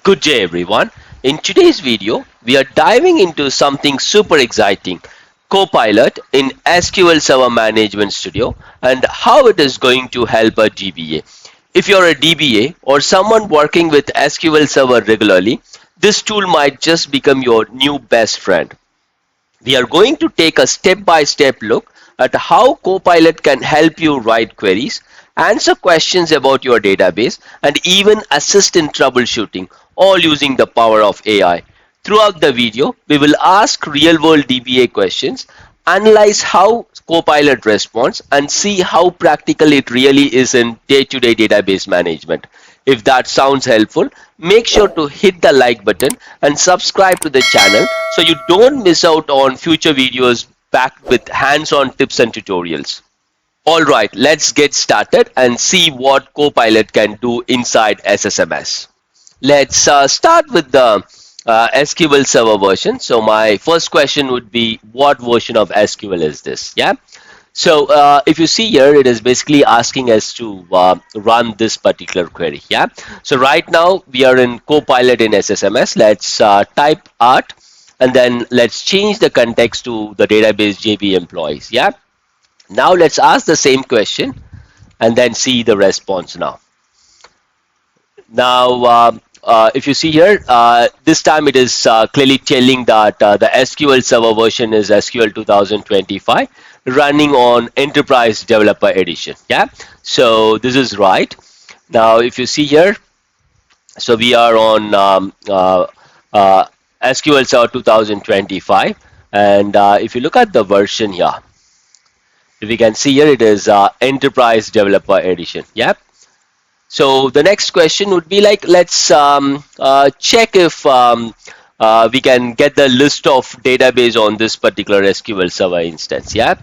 Good day everyone. In today's video, we are diving into something super exciting, Copilot in SQL Server Management Studio and how it is going to help a DBA. If you're a DBA or someone working with SQL Server regularly, this tool might just become your new best friend. We are going to take a step-by-step look at how Copilot can help you write queries, answer questions about your database, and even assist in troubleshooting, all using the power of AI. Throughout the video, we will ask real-world DBA questions, analyze how Copilot responds, and see how practical it really is in day-to-day database management. If that sounds helpful, make sure to hit the like button and subscribe to the channel so you don't miss out on future videos packed with hands-on tips and tutorials. Alright, let's get started and see what Copilot can do inside SSMS. Let's start with the SQL Server version. So my first question would be, what version of SQL is this? Yeah. So if you see here, it is basically asking us to run this particular query. Yeah. So right now we are in Copilot in SSMS. Let's type art and then let's change the context to the database JB employees. Yeah. Now let's ask the same question and then see the response now. Now, if you see here, this time it is clearly telling that the SQL Server version is SQL 2025 running on Enterprise Developer Edition. Yeah, so this is right. Now, if you see here, so we are on SQL Server 2025, and if you look at the version here, if you can see here, it is Enterprise Developer Edition. Yeah. So the next question would be like, let's check if we can get the list of database on this particular SQL Server instance. Yeah.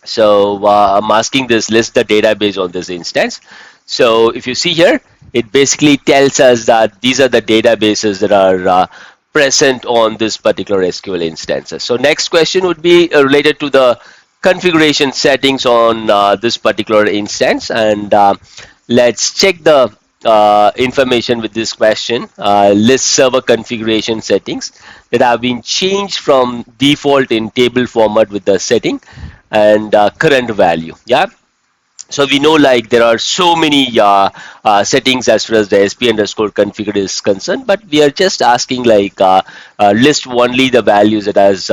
So I'm asking this list the database on this instance. So if you see here, it basically tells us that these are the databases that are present on this particular SQL instances. So next question would be related to the configuration settings on this particular instance, and let's check the information with this question. List server configuration settings that have been changed from default in table format with the setting and current value. Yeah. So we know like there are so many settings as far as the SP underscore configure is concerned, but we are just asking like list only the values that has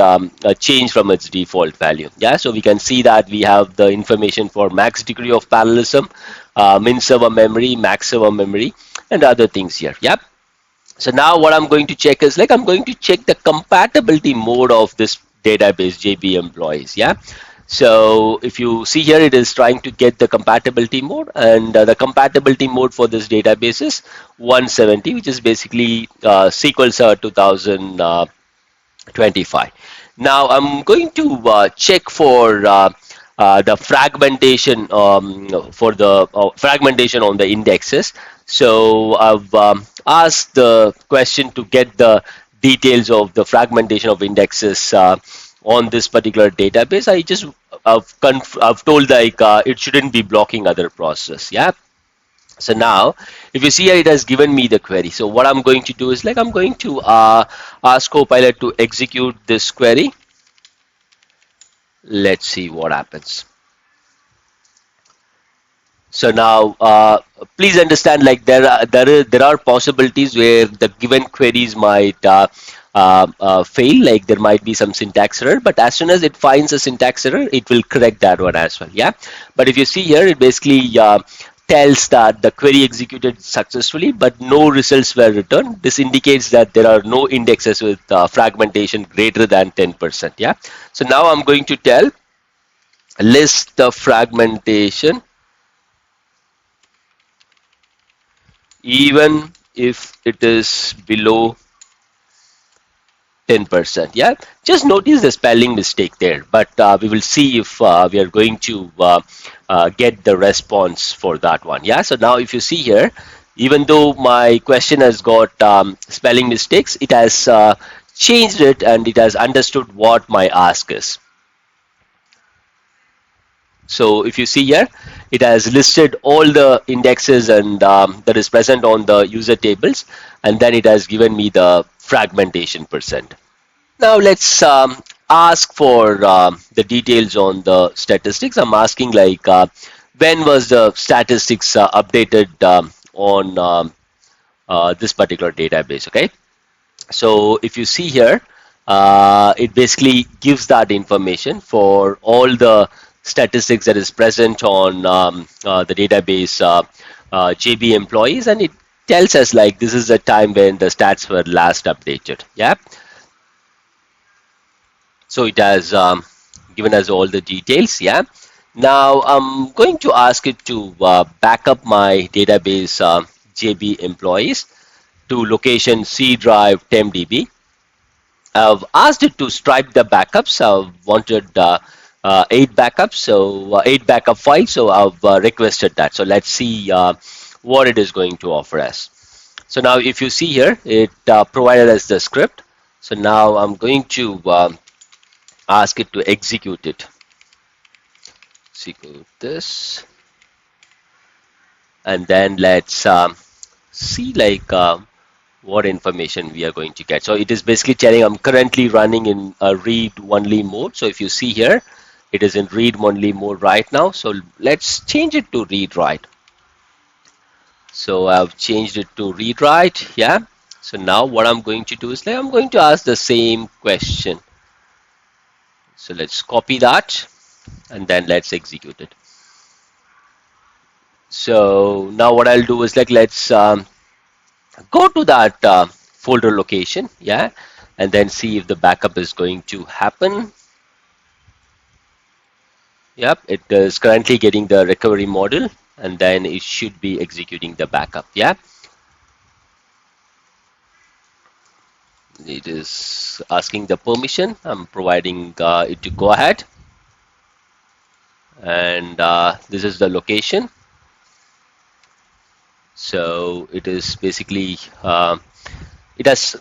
changed from its default value. Yeah, so we can see that we have the information for max degree of parallelism, min server memory, max server memory, and other things here. Yep. So now what I'm going to check is like I'm going to check the compatibility mode of this database JB employees. Yeah. So if you see here, it is trying to get the compatibility mode, and the compatibility mode for this database is 170, which is basically SQL Server 2025. Now I'm going to check for the fragmentation for the fragmentation on the indexes. So I've asked the question to get the details of the fragmentation of indexes on this particular database. I've told like it shouldn't be blocking other process. Yeah. So now if you see here, it has given me the query. So what I'm going to do is like I'm going to ask Copilot to execute this query. Let's see what happens. So now please understand like there are possibilities where the given queries might fail, like there might be some syntax error, but as soon as it finds a syntax error, it will correct that one as well. Yeah, but if you see here, it basically tells that the query executed successfully but no results were returned. This indicates that there are no indexes with fragmentation greater than 10%. Yeah, so now I'm going to tell list the fragmentation even if it is below 10%. Yeah, just notice the spelling mistake there, but we will see if we are going to get the response for that one. Yeah, so now if you see here, even though my question has got spelling mistakes, it has changed it and it has understood what my ask is. So if you see here, it has listed all the indexes and that is present on the user tables, and then it has given me the fragmentation percent. Now let's ask for the details on the statistics. I'm asking like when was the statistics updated on this particular database, okay? So if you see here, it basically gives that information for all the statistics that is present on the database JB employees, and it tells us like this is the time when the stats were last updated. Yeah. So it has given us all the details. Yeah. Now I'm going to ask it to back up my database JB employees to location C drive TempDB. I've asked it to stripe the backups. I've wanted 8 backups, so 8 backup files. So I've requested that. So let's see what it is going to offer us. So now if you see here, it provided us the script. So now I'm going to ask it to execute it. Execute this, and then let's see like what information we are going to get. So it is basically telling I'm currently running in a read-only mode. So if you see here, it is in read-only mode right now. So let's change it to read-write. So I've changed it to read-write. Yeah. So now what I'm going to do is like I'm going to ask the same question. So let's copy that and then let's execute it. So now what I'll do is like let's go to that folder location, yeah, and then see if the backup is going to happen. Yep, it is currently getting the recovery model, and then it should be executing the backup. Yeah, it is asking the permission. I'm providing it to go ahead, and this is the location. So it is basically it has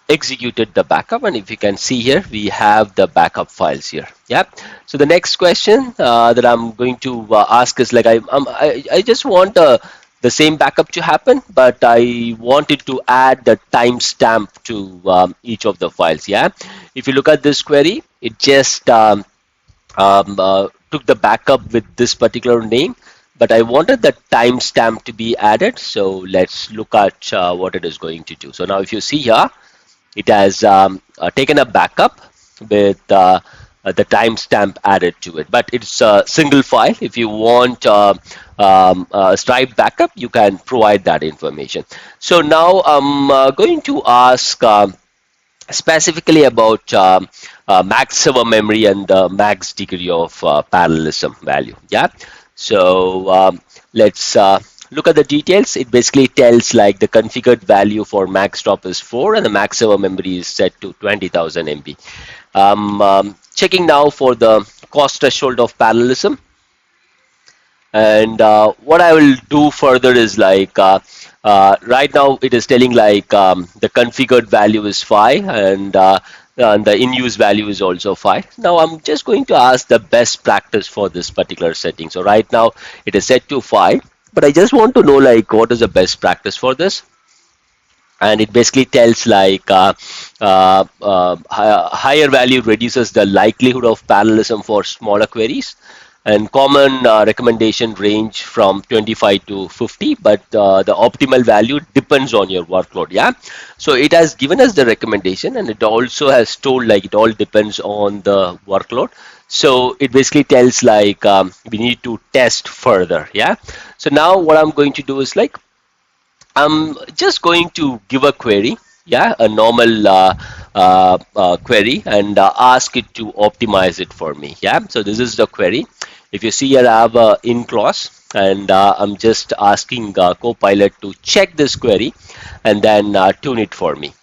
executed the backup, and if you can see here, we have the backup files here. Yeah. So the next question that I'm going to ask is like I just want the same backup to happen, but I wanted to add the timestamp to each of the files. Yeah. If you look at this query, it just took the backup with this particular name, but I wanted the timestamp to be added. So let's look at what it is going to do. So now if you see here, it has taken a backup with the timestamp added to it, but it's a single file. If you want a stripe backup, you can provide that information. So now I'm going to ask specifically about max server memory and the max degree of parallelism value. Yeah. So let's look at the details. It basically tells like the configured value for max top is 4 and the max server memory is set to 20,000 MB. Checking now for the cost threshold of parallelism. And what I will do further is like right now it is telling like the configured value is 5 and the in-use value is also 5. Now I'm just going to ask the best practice for this particular setting. So right now it is set to 5, but I just want to know like what is the best practice for this. And it basically tells like higher value reduces the likelihood of parallelism for smaller queries, and common recommendation range from 25 to 50, but the optimal value depends on your workload. Yeah, so it has given us the recommendation, and it also has told like it all depends on the workload. So it basically tells like we need to test further. Yeah, so now what I'm going to do is like I'm just going to give a query, yeah, a normal query, and ask it to optimize it for me. Yeah, so this is the query. If you see here, I have a in clause, and I'm just asking Copilot to check this query and then tune it for me.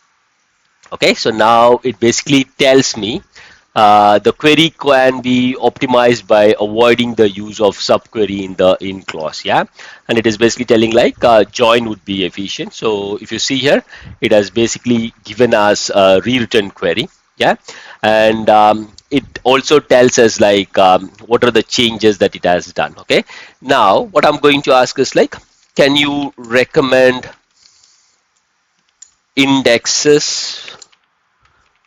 Okay, so now it basically tells me the query can be optimized by avoiding the use of subquery in the in clause. Yeah, and it is basically telling like join would be efficient. So if you see here, it has basically given us a rewritten query. Yeah, and it also tells us like what are the changes that it has done. Okay, now what I'm going to ask is like, can you recommend indexes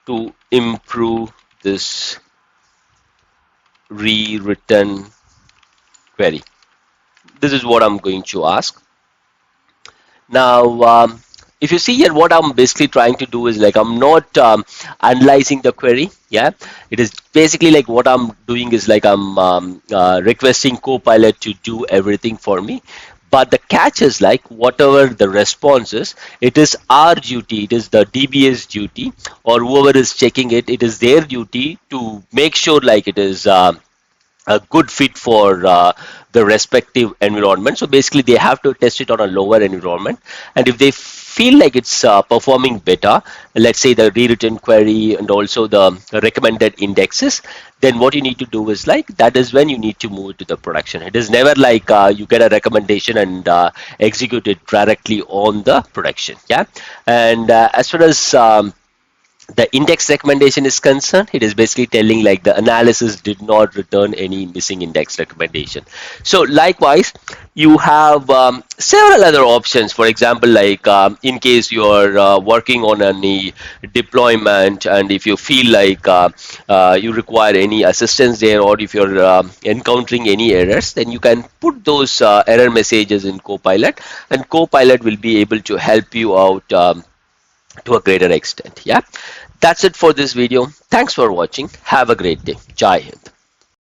to improve this rewritten query? This is what I'm going to ask. Now, if you see here, what I'm basically trying to do is like I'm not analyzing the query. Yeah, it is basically like what I'm doing is like I'm requesting Copilot to do everything for me. But the catch is like whatever the response is, it is our duty, it is the DBA's duty, or whoever is checking it, it is their duty to make sure like it is a good fit for the respective environment. So basically they have to test it on a lower environment, and if they feel like it's performing better, let's say the rewritten query and also the recommended indexes, then what you need to do is like that is when you need to move it to the production. It is never like you get a recommendation and execute it directly on the production. Yeah, and as far as the index recommendation is concerned, it is basically telling like the analysis did not return any missing index recommendation. So likewise, you have several other options. For example, like in case you are working on any deployment, and if you feel like you require any assistance there, or if you're encountering any errors, then you can put those error messages in Copilot, and Copilot will be able to help you out to a greater extent. Yeah, that's it for this video. Thanks for watching. Have a great day. Jai Hind.